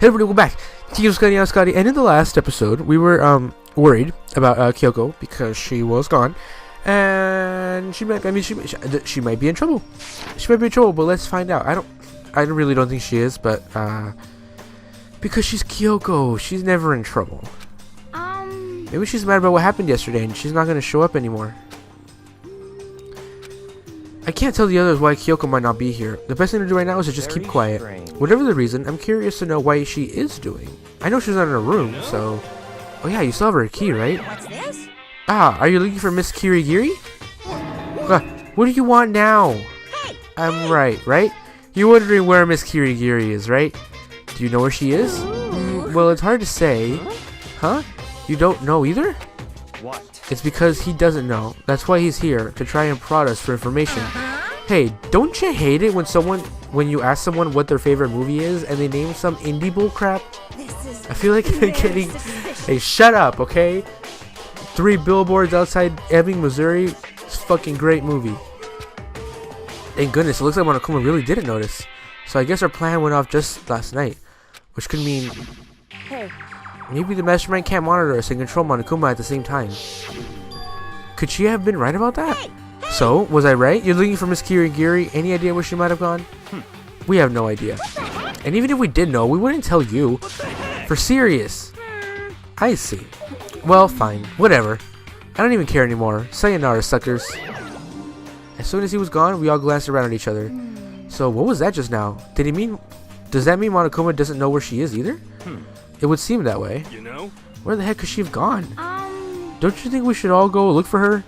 Hey everybody, welcome back to Scotty. And in the last episode, we were worried about Kyoko because she was gone, and she might be in trouble. She might be in trouble, but let's find out. I really don't think she is, but because she's Kyoko, she's never in trouble. Maybe she's mad about what happened yesterday, and she's not gonna show up anymore. I can't tell the others why Kyoko might not be here. The best thing to do right now is to just keep quiet. Whatever the reason, I'm curious to know why she is doing. I know she's not in her room, so... Oh yeah, you still have her key, right? What's this? Ah, are you looking for Miss Kirigiri? What do you want now? Hey! I'm right? You're wondering where Miss Kirigiri is, right? Do you know where she is? Well, it's hard to say. Huh? You don't know either? What? It's because he doesn't know. That's why he's here, to try and prod us for information. Hey, don't you hate it when you ask someone what their favorite movie is and they name some indie bullcrap? I feel like they're getting... Hey, shut up, okay? 3 billboards outside Ebbing, Missouri. It's a fucking great movie. Thank goodness, it looks like Monokuma really didn't notice. So I guess our plan went off just last night. Which could mean... Hey. Maybe the mastermind can't monitor us and control Monokuma at the same time. Could she have been right about that? So, was I right? You're looking for Miss Kirigiri. Any idea where she might have gone? We have no idea. And even if we did know, we wouldn't tell you. For serious. I see. Well, fine. Whatever. I don't even care anymore. Sayonara, suckers. As soon as he was gone, we all glanced around at each other. So, what was that just now? Does that mean Monokuma doesn't know where she is either? It would seem that way. You know? Where the heck could she have gone? Don't you think we should all go look for her?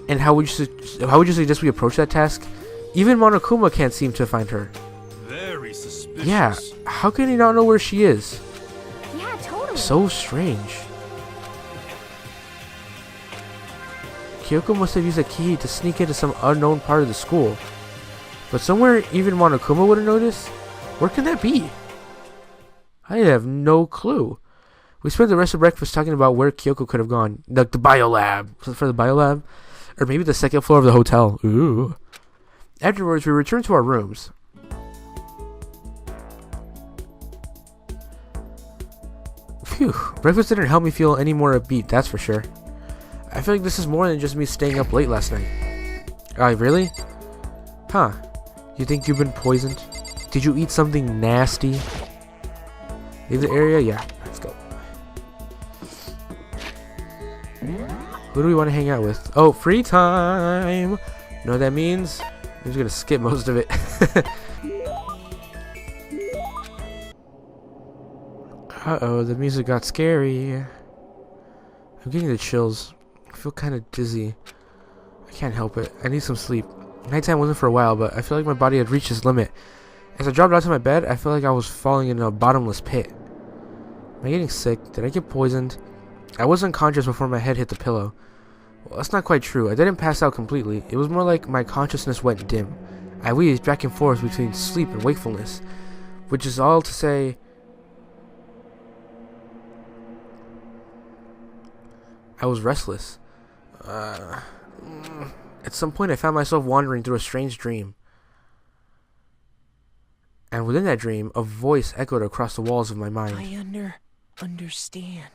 And how would you suggest we approach that task? Even Monokuma can't seem to find her. Very suspicious. Yeah, how can he not know where she is? Yeah, totally. So strange. Kyoko must have used a key to sneak into some unknown part of the school. But somewhere even Monokuma wouldn't notice? Where can that be? I have no clue. We spent the rest of breakfast talking about where Kyoko could have gone. Like the biolab. For the biolab? Or maybe the second floor of the hotel. Ooh. Afterwards, we returned to our rooms. Phew. Breakfast didn't help me feel any more upbeat, that's for sure. I feel like this is more than just me staying up late last night. Really? Huh. You think you've been poisoned? Did you eat something nasty? Leave the area? Yeah. Let's go. Who do we want to hang out with? Oh, free time! Know what that means? I'm just gonna skip most of it. Uh-oh, the music got scary. I'm getting the chills. I feel kind of dizzy. I can't help it. I need some sleep. Nighttime wasn't for a while, but I feel like my body had reached its limit. As I dropped onto my bed, I felt like I was falling into a bottomless pit. Am I getting sick? Did I get poisoned? I was unconscious before my head hit the pillow. Well, that's not quite true. I didn't pass out completely. It was more like my consciousness went dim. I weaved back and forth between sleep and wakefulness, which is all to say... I was restless. At some point, I found myself wandering through a strange dream. And within that dream, a voice echoed across the walls of my mind. I understand.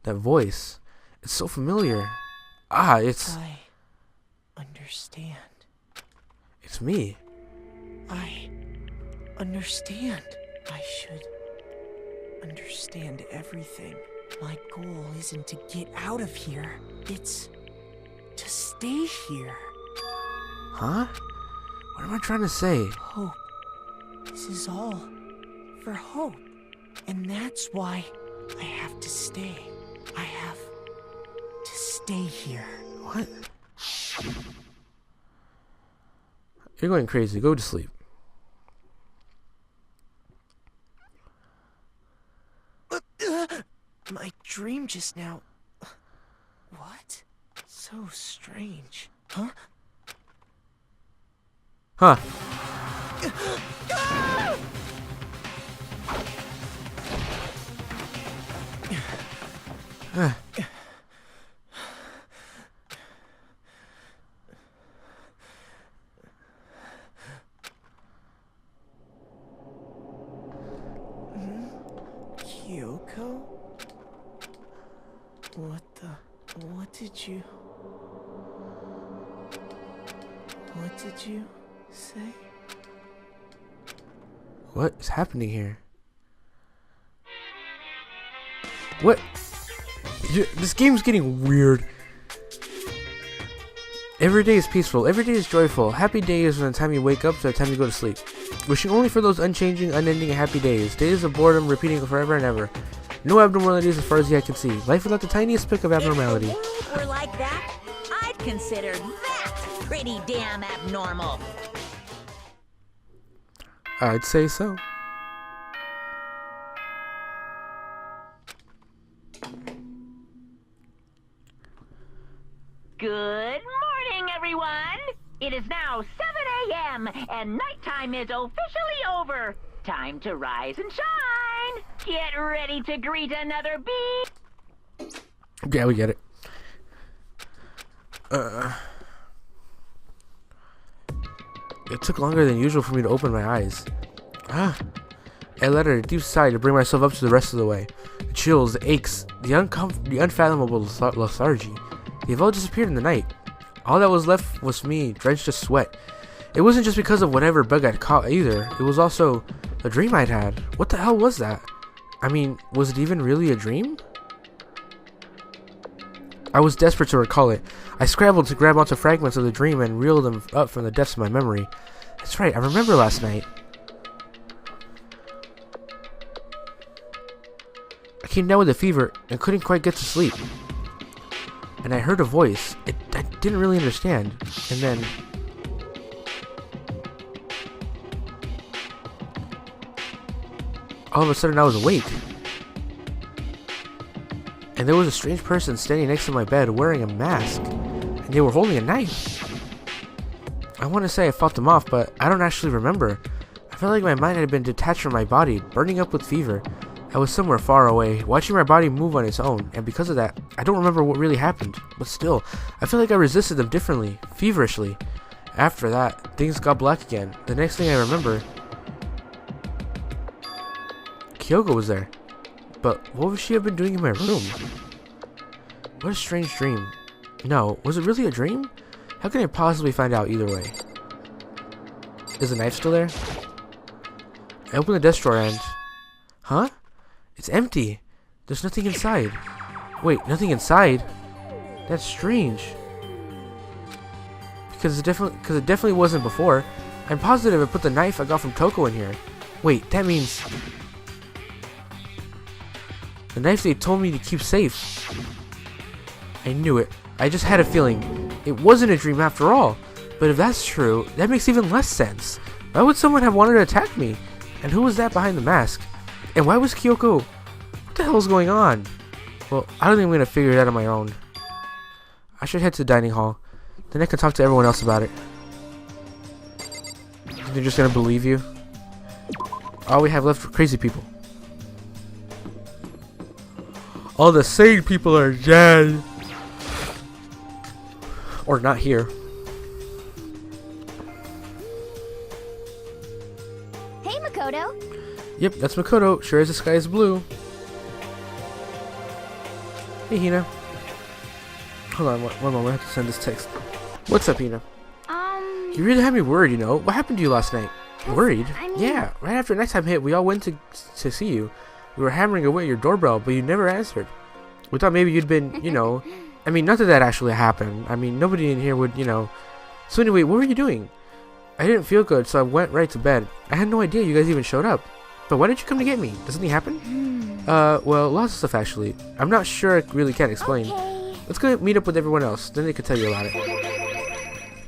That voice. It's so familiar. It's... I understand. It's me. I understand. I should understand everything. My goal isn't to get out of here. It's to stay here. Huh? What am I trying to say? Hope. This is all for hope. And that's why I have to stay. I have to stay here. What? You're going crazy. Go to sleep. My dream just now... What? So strange. Huh? Huh. did you say? What is happening here? What? This game's getting weird. Every day is peaceful. Every day is joyful. Happy day is from the time you wake up to the time you go to sleep. Wishing only for those unchanging, unending, and happy days. Days of boredom repeating forever and ever. No abnormalities as far as the eye can see. Life without the tiniest speck of abnormality. If the world were like that, I'd consider that pretty damn abnormal. I'd say so. Good morning, everyone. It is now 7 a.m. and nighttime is officially over. Time to rise and shine. Get ready to greet another bee. Yeah, we get it. It took longer than usual for me to open my eyes. I let out a deep sigh to bring myself up to the rest of the way. The chills, the aches, the unfathomable lethargy. They've all disappeared in the night. All that was left was me, drenched in sweat. It wasn't just because of whatever bug I'd caught either. It was also a dream I'd had. What the hell was that? I mean, was it even really a dream? I was desperate to recall it. I scrambled to grab onto fragments of the dream and reel them up from the depths of my memory. That's right, I remember last night. I came down with a fever and couldn't quite get to sleep. And I heard a voice. I didn't really understand. And then... all of a sudden I was awake. And there was a strange person standing next to my bed wearing a mask. And they were holding a knife. I want to say I fought them off, but I don't actually remember. I felt like my mind had been detached from my body, burning up with fever. I was somewhere far away, watching my body move on its own, and because of that, I don't remember what really happened. But still, I feel like I resisted them differently, feverishly. After that, things got black again. The next thing I remember, Kyoko was there. But what would she have been doing in my room? What a strange dream. No, was it really a dream? How can I possibly find out either way? Is the knife still there? I opened the desk drawer and... huh? It's empty. There's nothing inside. Wait, nothing inside? That's strange. Because it definitely wasn't before. I'm positive I put the knife I got from Toko in here. Wait, that means... the knife they told me to keep safe. I knew it. I just had a feeling. It wasn't a dream after all. But if that's true, that makes even less sense. Why would someone have wanted to attack me? And who was that behind the mask? And why was Kyoko? What the hell is going on? Well, I don't think I'm going to figure it out on my own. I should head to the dining hall. Then I can talk to everyone else about it. They're just going to believe you? All we have left are crazy people. All the sane people are dead. Or not here. Hey, Makoto. Yep, that's Makoto. Sure as the sky is blue. Hey, Hina. Hold on, one moment. I have to send this text. What's up, Hina? You really had me worried, you know. What happened to you last night? Worried? I mean... yeah, right after nighttime hit, we all went to see you. We were hammering away at your doorbell, but you never answered. We thought maybe you'd been, you know... I mean, not that that actually happened. I mean, nobody in here would, you know... So anyway, what were you doing? I didn't feel good, so I went right to bed. I had no idea you guys even showed up. But why did you come to get me? Did something happen? Well, lots of stuff actually. I'm not sure, I really can't explain. Okay. Let's go meet up with everyone else, then they can tell you about it.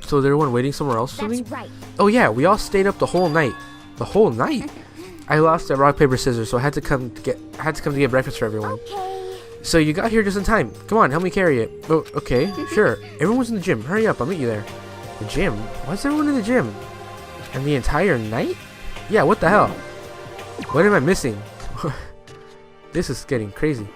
So is everyone waiting somewhere else for me? That's right. Oh yeah, we all stayed up the whole night. The whole night? I lost at rock, paper, scissors, so I had to come to get breakfast for everyone. Okay. So you got here just in time. Come on, help me carry it. Oh, okay, sure. Everyone's in the gym. Hurry up, I'll meet you there. The gym? Why's everyone in the gym? And the entire night? Yeah, what the hell? What am I missing? This is getting crazy.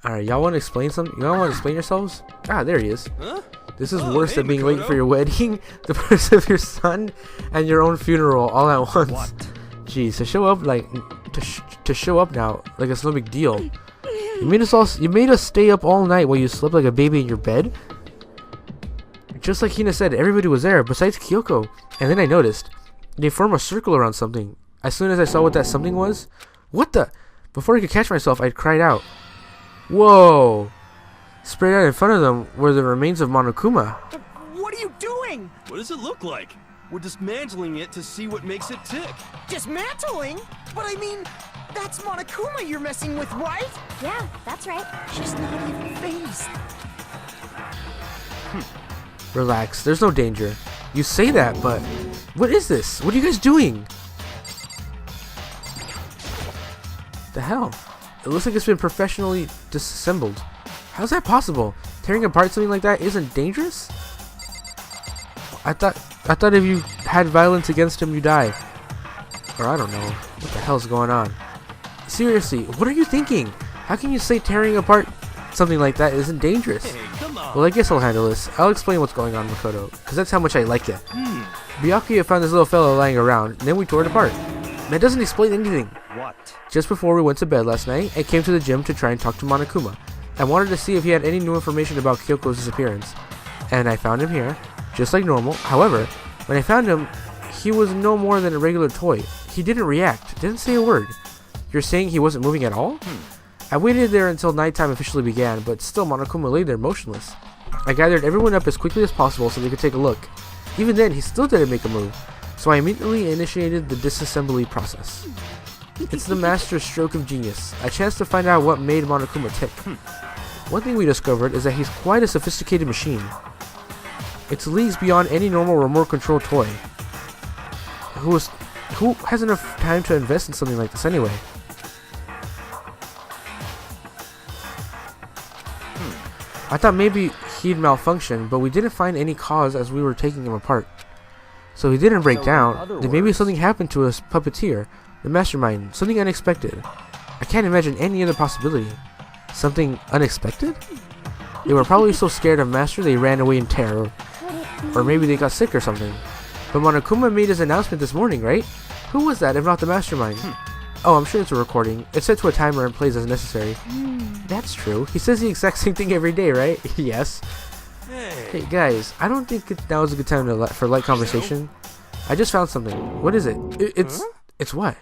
Alright, y'all want to explain something? Y'all want to explain yourselves? Ah, there he is. Huh? This is Oh, worse hey, than being late Makoto. for your wedding, the birth of your son, and your own funeral all at once. What? Jeez, to show up like to show up now like it's no big deal. You made us stay up all night while you slept like a baby in your bed? Just like Hina said, everybody was there, besides Kyoko. And then I noticed, they formed a circle around something. As soon as I saw what that something was, what the? Before I could catch myself, I cried out. Whoa! Spread out in front of them were the remains of Monokuma. What are you doing? What does it look like? We're dismantling it to see what makes it tick. Dismantling? But I mean, that's Monokuma you're messing with, right? Yeah, that's right. She's not even phased. Relax, there's no danger. You say that, but... What is this? What are you guys doing? The hell? It looks like it's been professionally disassembled. How's that possible? Tearing apart something like that isn't dangerous? I thought if you had violence against him, you die. Or I don't know. What the hell's going on? Seriously, what are you thinking? How can you say tearing apart something like that isn't dangerous? Hey, come on. Well, I guess I'll handle this. I'll explain what's going on, Makoto, because that's how much I like you. Byakuya found this little fellow lying around, and then we tore it apart. That doesn't explain anything. What? Just before we went to bed last night, I came to the gym to try and talk to Monokuma. I wanted to see if he had any new information about Kyoko's disappearance. And I found him here, just like normal. However, when I found him, he was no more than a regular toy. He didn't react, didn't say a word. You're saying he wasn't moving at all? I waited there until nighttime officially began, but still Monokuma lay there motionless. I gathered everyone up as quickly as possible so they could take a look. Even then, he still didn't make a move, so I immediately initiated the disassembly process. It's the master stroke of genius, a chance to find out what made Monokuma tick. One thing we discovered is that he's quite a sophisticated machine. It's leagues beyond any normal remote control toy. Who has enough time to invest in something like this anyway? I thought maybe he'd malfunction, but we didn't find any cause as we were taking him apart. So he didn't break down. Then maybe something happened to us puppeteer, the mastermind, something unexpected. I can't imagine any other possibility. Something unexpected? They were probably so scared of Master they ran away in terror. Or maybe they got sick or something. But Monokuma made his announcement this morning, right? Who was that if not the mastermind? Oh, I'm sure it's a recording. It's set to a timer and plays as necessary. That's true. He says the exact same thing every day, right? Yes. Hey guys, I don't think now is a good time for light conversation. I just found something. What is it? It's what?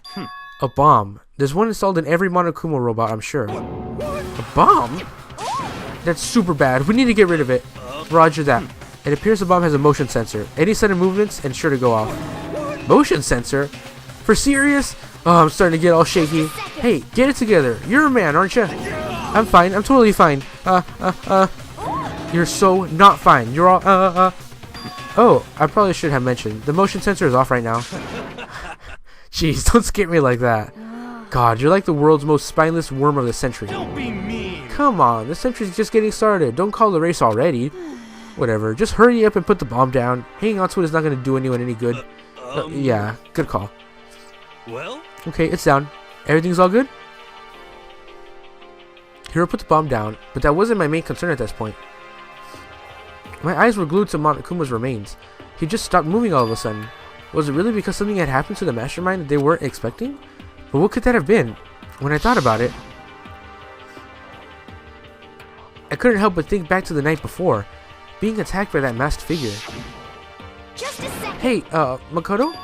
A bomb. There's one installed in every Monokuma robot, I'm sure. A bomb? That's super bad. We need to get rid of it. Roger that. It appears the bomb has a motion sensor. Any sudden movements and sure to go off. Motion sensor? For serious? Oh, I'm starting to get all shaky. Hey, get it together. You're a man, aren't you? I'm fine. I'm totally fine. You're so not fine. You're all, Oh, I probably should have mentioned. The motion sensor is off right now. Jeez, don't scare me like that. God, you're like the world's most spineless worm of the century. Don't be mean. Come on, the century's just getting started. Don't call the race already. Whatever, just hurry up and put the bomb down. Hanging on to it is not going to do anyone any good. Yeah, good call. Well? Okay, it's down. Everything's all good? Hiro put the bomb down, but that wasn't my main concern at this point. My eyes were glued to Monokuma's remains. He just stopped moving all of a sudden. Was it really because something had happened to the mastermind that they weren't expecting? But what could that have been? When I thought about it, I couldn't help but think back to the night before, being attacked by that masked figure. Just a second. Hey, Makoto?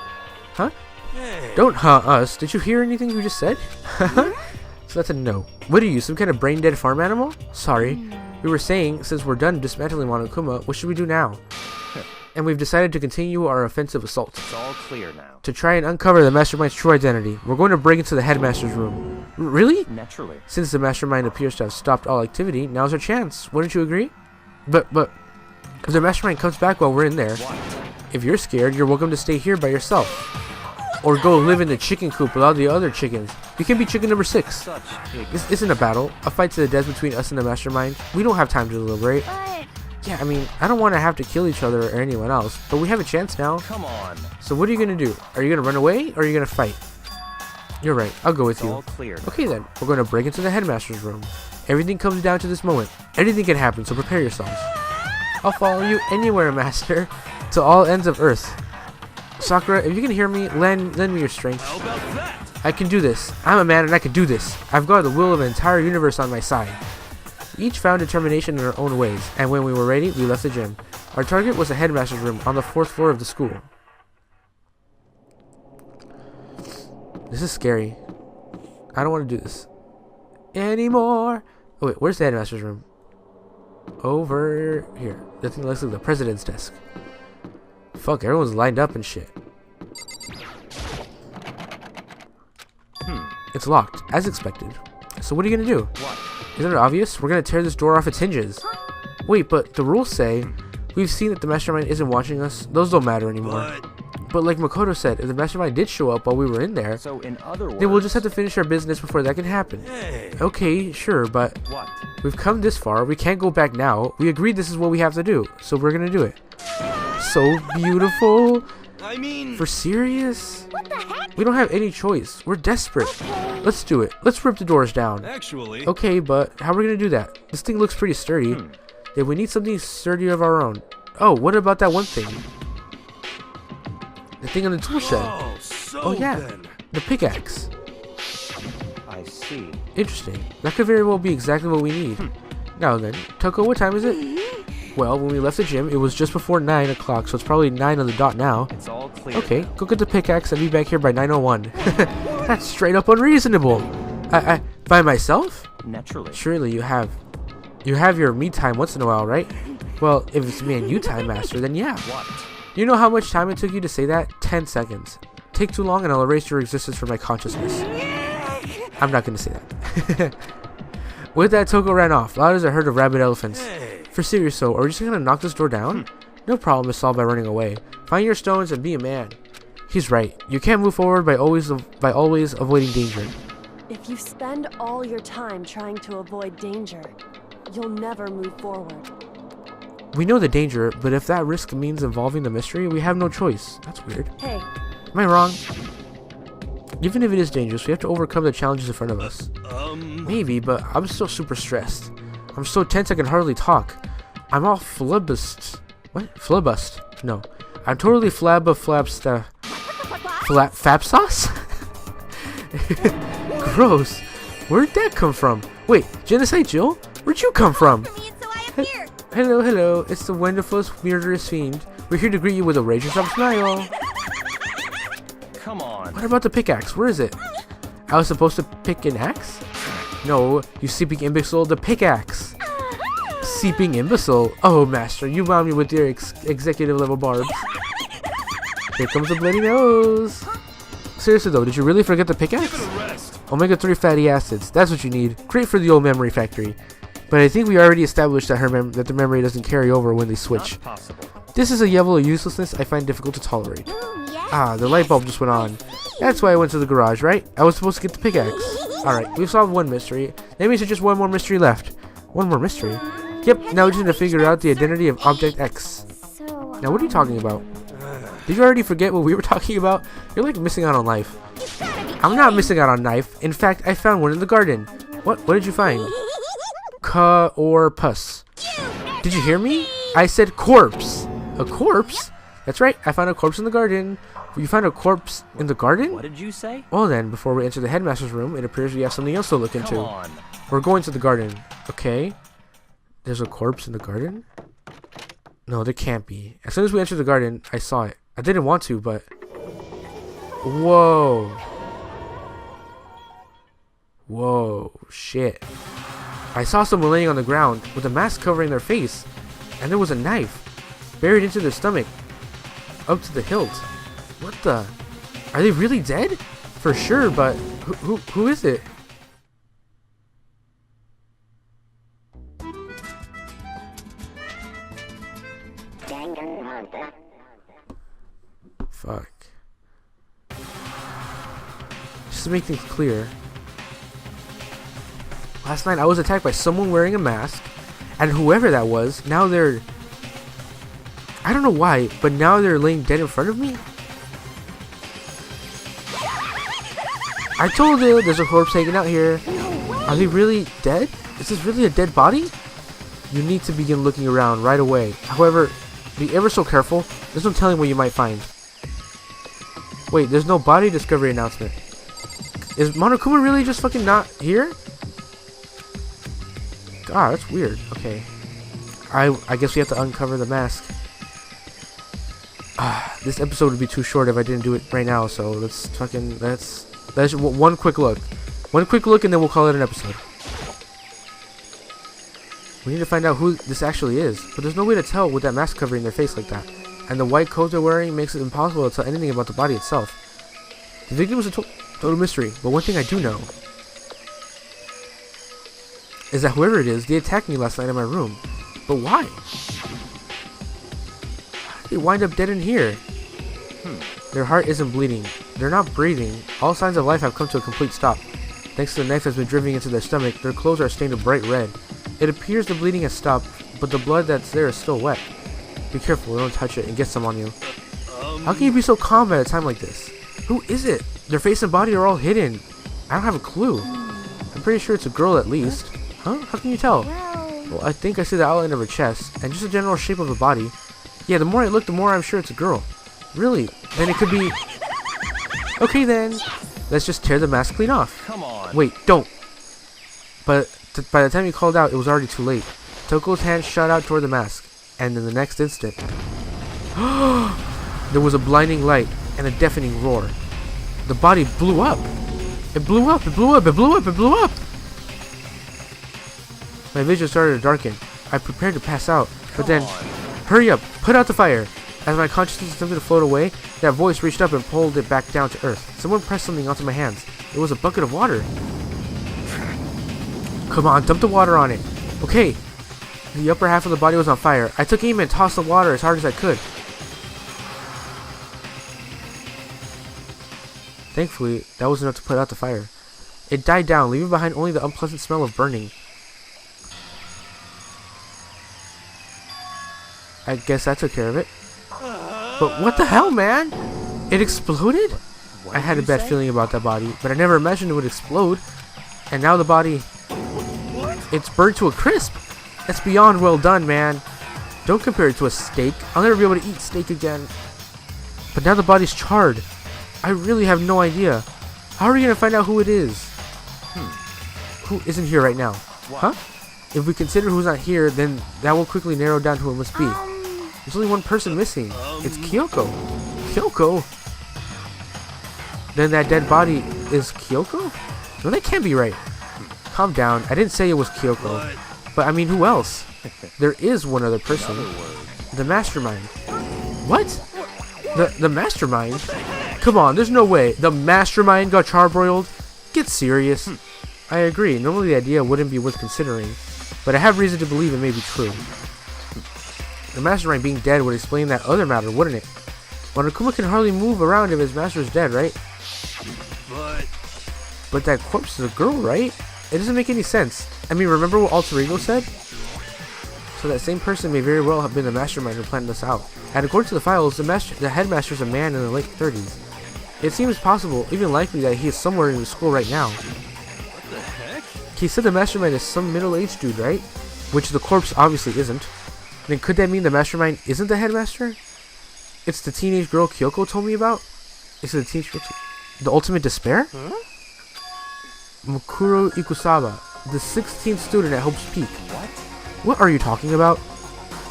Huh? Hey. Don't us. Did you hear anything you just said? So that's a no. What are you, some kind of brain-dead farm animal? Sorry. We were saying, since we're done dismantling Monokuma, what should we do now? And we've decided to continue our offensive assault. It's all clear now. To try and uncover the mastermind's true identity. We're going to break into the headmaster's room. Really? Naturally. Since the mastermind appears to have stopped all activity, now's our chance. Wouldn't you agree? But, if the mastermind comes back while we're in there, if you're scared, you're welcome to stay here by yourself. Or go live in the chicken coop with all the other chickens. You can be chicken number 6. Such This isn't a battle, a fight to the death between us and the mastermind. We don't have time to deliberate. But Yeah, I mean, I don't want to have to kill each other or anyone else, but we have a chance now. Come on. So what are you going to do? Are you going to run away or are you going to fight? You're right, I'll go with It's you. all clear now. Okay then, we're going to break into the headmaster's room. Everything comes down to this moment. Anything can happen, so prepare yourselves. I'll follow you anywhere, master, to all ends of Earth. Sakura, if you can hear me, lend me your strength. How about that? I can do this. I'm a man and I can do this. I've got the will of an entire universe on my side. We each found determination in our own ways, and when we were ready, we left the gym. Our target was the headmaster's room on the 4th floor of the school. This is scary. I don't want to do this anymore. Oh wait, where's the headmaster's room? Over here. That thing looks like the president's desk. Fuck, everyone's lined up and shit. It's locked, as expected. So what are you gonna do? What? Isn't it obvious? We're gonna tear this door off its hinges. Wait, but the rules say we've seen that the mastermind isn't watching us. Those don't matter anymore. But like Makoto said, if the mastermind did show up while we were in there, So in other words, then we'll just have to finish our business before that can happen. Hey. Okay, sure, but What? we've come this far. We can't go back now. We agreed this is what we have to do, so we're gonna do it. So beautiful. I mean, For serious? What the heck? We don't have any choice. We're desperate. Let's do it. Let's rip the doors down. actually, Okay, but how are we gonna do that? This thing looks pretty sturdy. Then we need something sturdy of our own. Oh, what about that one thing? The thing on the tool shed. oh, so Oh yeah, then. the pickaxe. I see. Interesting. That could very well be exactly what we need. Now then, Toko, what time is it? Well, when we left the gym, it was just before 9 o'clock, so it's probably 9 on the dot now. It's all clear. Okay, go get the pickaxe and be back here by 9:01. That's straight up unreasonable. I by myself? Naturally. Surely you have your me time once in a while, right? Well, if it's me and you time master, then yeah. What? You know how much time it took you to say that? 10 seconds. Take too long and I'll erase your existence from my consciousness. I'm not gonna say that. With that, Toko ran off, loud as a herd of rabid elephants. Hey. For serious though, are you just gonna knock this door down? No problem is solved by running away. Find your stones and be a man. He's right. You can't move forward by always avoiding danger. If you spend all your time trying to avoid danger, you'll never move forward. We know the danger, but if that risk means involving the mystery, we have no choice. That's weird. Hey, Am I wrong? Even if it is dangerous, we have to overcome the challenges in front of us. Maybe, but I'm still super stressed. I'm so tense I can hardly talk. I'm all flabust. What? Flabust? No. I'm totally flabsta. Fab sauce? Gross. Where'd that come from? Wait, Genocide Jill? Where'd you come from? So I appear. Hello, hello. It's the wonderful, murderous fiend. We're here to greet you with a razor-sharp smile. Come on. What about the pickaxe? Where is it? I was supposed to pick an axe? No, you seeping imbecile, the pickaxe. Seeping imbecile? Oh, master, you wound me with your executive level barbs. Here comes the bloody nose. Seriously though, did you really forget the pickaxe? Omega-3 fatty acids. That's what you need. Great for the old memory factory. But I think we already established that that the memory doesn't carry over when they switch. Not possible. This is a level of uselessness I find difficult to tolerate. Ah, the light bulb just went on. That's why I went to the garage, right? I was supposed to get the pickaxe. Alright, we've solved one mystery. That means there's just one more mystery left. One more mystery? Yep, now we just need to figure out the identity of Object X. So, Now what are you talking about? Did you already forget what we were talking about? You're like missing out on life. I'm not missing out on life. In fact, I found one in the garden. What did you find? Corpus. Did you hear me? I said corpse. A corpse? That's right, I found a corpse in the garden. You found a corpse in the garden? What did you say? Well then, before we enter the headmaster's room, it appears we have something else to look into. Come on. We're going to the garden. Okay. There's a corpse in the garden? No, there can't be. As soon as we entered the garden, I saw it. I didn't want to, but... Whoa. Whoa. Shit. I saw someone laying on the ground with a mask covering their face. And there was a knife buried into their stomach. Up to the hilt. What the? Are they really dead? For sure, but who is it? Danganronpa. Fuck. Just to make things clear. Last night I was attacked by someone wearing a mask, and whoever that was, now they're... I don't know why, but now they're laying dead in front of me? I told you there's a corpse hanging out here. Are they really dead? Is this really a dead body? You need to begin looking around right away. However, be ever so careful. There's no telling what you might find. Wait, there's no body discovery announcement. Is Monokuma really just fucking not here? God, that's weird. Okay. I guess we have to uncover the mask. This episode would be too short if I didn't do it right now, so let's one quick look. One quick look and then we'll call it an episode. We need to find out who this actually is, but there's no way to tell with that mask covering their face like that. And the white coat they're wearing makes it impossible to tell anything about the body itself. The victim was a total mystery, but one thing I do know is that whoever it is, they attacked me last night in my room. But why? How did they wind up dead in here? Their heart isn't bleeding. They're not breathing. All signs of life have come to a complete stop. Thanks to the knife that's been driven into their stomach, their clothes are stained a bright red. It appears the bleeding has stopped, but the blood that's there is still wet. Be careful, don't touch it and get some on you. How can you be so calm at a time like this? Who is it? Their face and body are all hidden. I don't have a clue. I'm pretty sure it's a girl at least. Huh? How can you tell? Well, I think I see the outline of her chest, and just the general shape of the body. Yeah, the more I look, the more I'm sure it's a girl. Really? Then it could be... Okay then. Let's just tear the mask clean off. Come on. Wait, don't. But by the time you called out, it was already too late. Toko's hand shot out toward the mask, and in the next instant... there was a blinding light and a deafening roar. The body blew up. It blew up, it blew up, it blew up, it blew up! My vision started to darken. I prepared to pass out, but then... Hurry up! Put out the fire! As my consciousness attempted to float away, that voice reached up and pulled it back down to earth. Someone pressed something onto my hands. It was a bucket of water. Come on, dump the water on it. Okay. The upper half of the body was on fire. I took aim and tossed the water as hard as I could. Thankfully, that was enough to put out the fire. It died down, leaving behind only the unpleasant smell of burning. I guess that took care of it. But what the hell, man? It exploded? I had a bad feeling about that body, but I never imagined it would explode. And now the body... It's burnt to a crisp. That's beyond well done, man. Don't compare it to a steak. I'll never be able to eat steak again. But now the body's charred. I really have no idea. How are we going to find out who it is? Who isn't here right now? Huh? If we consider who's not here, then that will quickly narrow down who it must be. There's only one person missing. It's Kyoko. Kyoko? Then that dead body is Kyoko? No, that can't be right. Calm down. I didn't say it was Kyoko. But I mean, who else? There is one other person. The mastermind. What? The mastermind? Come on, there's no way. The mastermind got charbroiled? Get serious. I agree. Normally the idea wouldn't be worth considering. But I have reason to believe it may be true. The mastermind being dead would explain that other matter, wouldn't it? Monokuma can hardly move around if his master is dead, right? But that corpse is a girl, right? It doesn't make any sense. I mean, remember what Alter Ego said? So that same person may very well have been the mastermind who planned this out. And according to the files, the headmaster is a man in the late 30s. It seems possible, even likely, that he is somewhere in the school right now. What the heck? He said the mastermind is some middle-aged dude, right? Which the corpse obviously isn't. Then could that mean the mastermind isn't the headmaster? It's the teenage girl Kyoko told me about? Is it the teenage girl? The ultimate despair? Huh? Mukuro Ikusawa, the 16th student at Hope's Peak. What are you talking about?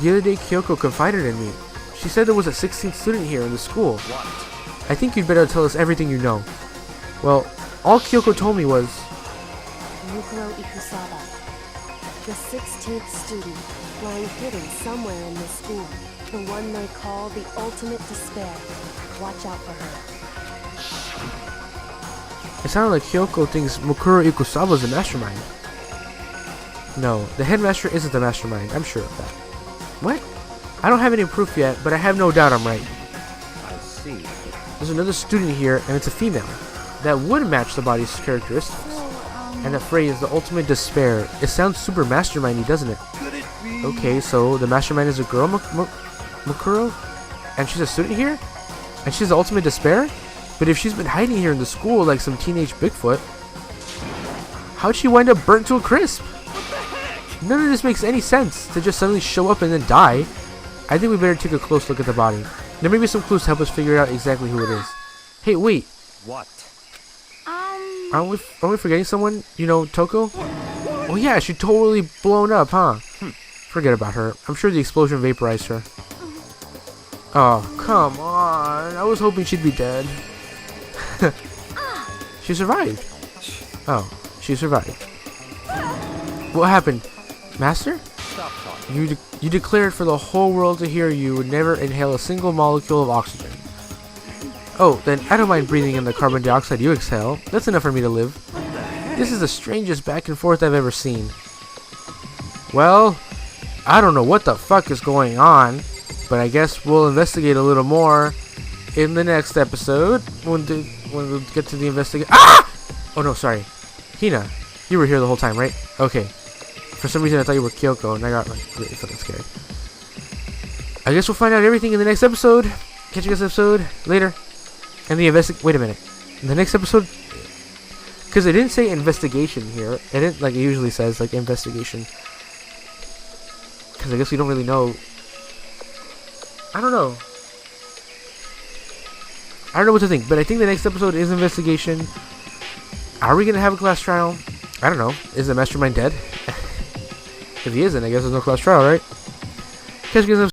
The other day Kyoko confided in me. She said there was a 16th student here in the school. I think you'd better tell us everything you know. Well, all Kyoko told me was... Mukuro Ikusawa, the 16th student, lying hidden somewhere in this school. The one they call the ultimate despair. Watch out for her. It sounded like Kyoko thinks Mukuro Ikusawa is the mastermind. No, the headmaster isn't the mastermind. I'm sure of that. What? I don't have any proof yet, but I have no doubt I'm right. I see. There's another student here, and it's a female. That would match the body's characteristics. And that phrase, the ultimate despair, it sounds super mastermindy, doesn't it? Could it be? Okay, so the mastermind is a girl, Mukuro? And she's a student here? And she's the ultimate despair? But if she's been hiding here in the school like some teenage Bigfoot, how'd she wind up burnt to a crisp? None of this makes any sense to just suddenly show up and then die. I think we better take a close look at the body. There may be some clues to help us figure out exactly who it is. Hey, wait. What? Aren't we forgetting someone? You know, Toko? Oh yeah, she totally blown up, huh? Forget about her. I'm sure the explosion vaporized her. Oh, come on. I was hoping she'd be dead. She survived. Oh, she survived. What happened? Master? Stop talking. You declared for the whole world to hear you would never inhale a single molecule of oxygen. Oh, then I don't mind breathing in the carbon dioxide you exhale. That's enough for me to live. This is the strangest back and forth I've ever seen. Well, I don't know what the fuck is going on, but I guess we'll investigate a little more in the next episode when we get to the investigation. Ah! Oh no, sorry. Hina, you were here the whole time, right? Okay. For some reason I thought you were Kyoko, and I got like really fucking scared. I guess we'll find out everything in the next episode. Catch you guys episode later. And the wait a minute. In the next episode, because it didn't say investigation here. It didn't, like it usually says, like investigation. Because I guess we don't really know. I don't know. I don't know what to think, but I think the next episode is investigation. Are we gonna have a class trial? I don't know. Is the mastermind dead? If he isn't, I guess there's no class trial, right? Catch you guys.